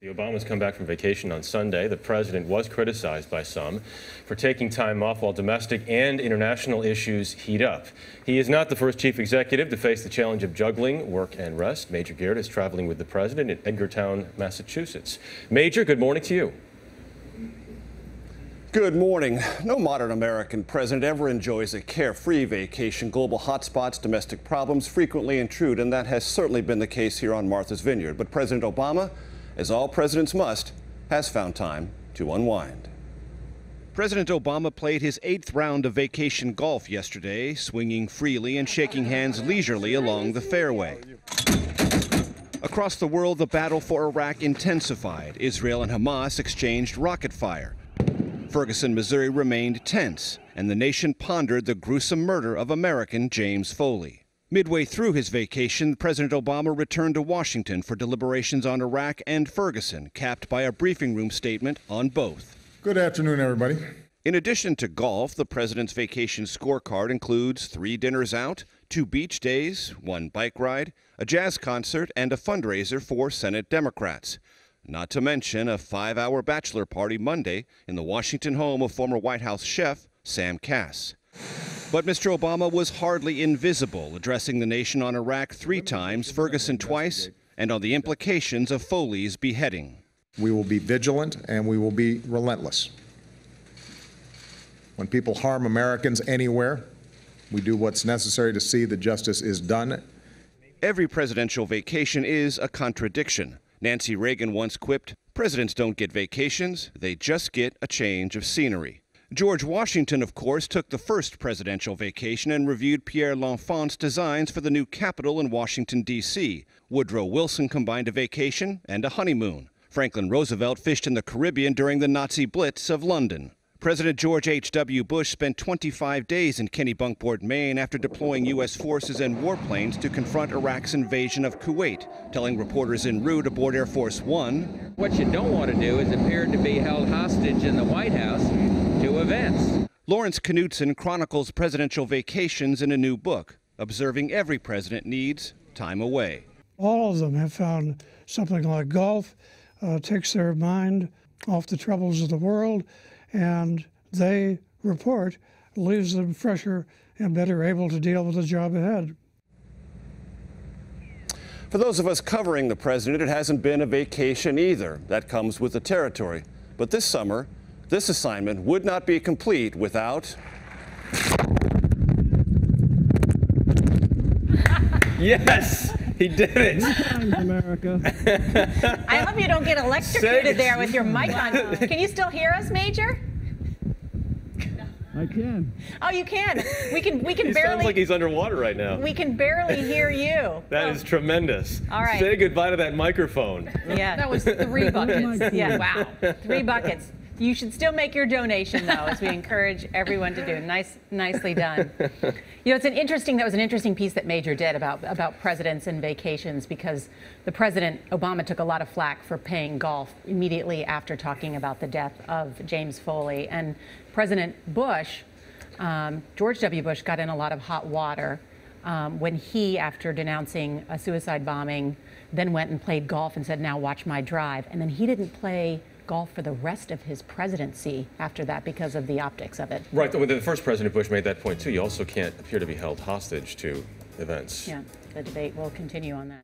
The Obamas come back from vacation on Sunday. The president was criticized by some for taking time off while domestic and international issues heat up. He is not the first chief executive to face the challenge of juggling work and rest. Major Garrett is traveling with the president in Edgartown, Massachusetts. Major, good morning to you. Good morning. No modern American president ever enjoys a carefree vacation. Global hotspots, domestic problems frequently intrude, and that has certainly been the case here on Martha's Vineyard. But President Obama, as all presidents must, has found time to unwind. President Obama played his 8th round of vacation golf yesterday, swinging freely and shaking hands leisurely along the fairway. Across the world, the battle for Iraq intensified. Israel and Hamas exchanged rocket fire. Ferguson, Missouri remained tense, and the nation pondered the gruesome murder of American James Foley. Midway through his vacation, President Obama returned to Washington for deliberations on Iraq and Ferguson, capped by a briefing room statement on both. Good afternoon, everybody. In addition to golf, the president's vacation scorecard includes 3 dinners out, 2 beach days, 1 bike ride, a jazz concert, and a fundraiser for Senate Democrats. Not to mention a 5-hour bachelor party Monday in the Washington home of former White House chef Sam Cass. But Mr. Obama was hardly invisible, addressing the nation on Iraq 3 times, Ferguson twice, and on the implications of Foley's beheading. We will be vigilant and we will be relentless. When people harm Americans anywhere, we do what's necessary to see that justice is done. Every presidential vacation is a contradiction. Nancy Reagan once quipped, "Presidents don't get vacations, they just get a change of scenery." George Washington, of course, took the first presidential vacation and reviewed Pierre L'Enfant's designs for the new Capitol in Washington, D.C. Woodrow Wilson combined a vacation and a honeymoon. Franklin Roosevelt fished in the Caribbean during the Nazi Blitz of London. President George H.W. Bush spent 25 days in Kennebunkport, Maine after deploying U.S. forces and warplanes to confront Iraq's invasion of Kuwait, telling reporters en route aboard Air Force One, "What you don't want to do is appear to be held hostage in the White House to events." Lawrence Knutson chronicles presidential vacations in a new book, observing every president needs time away. All of them have found something like golf takes their mind off the troubles of the world, and they report leaves them fresher and better able to deal with the job ahead. For those of us covering the president, it hasn't been a vacation either. That comes with the territory. But this summer, this assignment would not be complete without... Yes, he did it. America. I hope you don't get electrocuted there with your mic on. Can you still hear us, Major? I can. Oh, you can. We can He barely. sounds like he's underwater right now. We can barely hear you. That is tremendous. All right. Say goodbye to that microphone. Yeah. That was 3 buckets. Yeah. Wow. 3 buckets. You should still make your donation, though, as we encourage everyone to do. Nicely done. You know, that was an interesting piece that Major did about presidents and vacations, because the president, Obama, took a lot of flack for paying golf immediately after talking about the death of James Foley. And President Bush, George W. Bush, got in a lot of hot water when he, after denouncing a suicide bombing, then went and played golf and said, "Now watch my drive." And then he didn't play golf for the rest of his presidency after that because of the optics of it. Right. The first President Bush made that point, too. You also can't appear to be held hostage to events. Yeah, the debate will continue on that.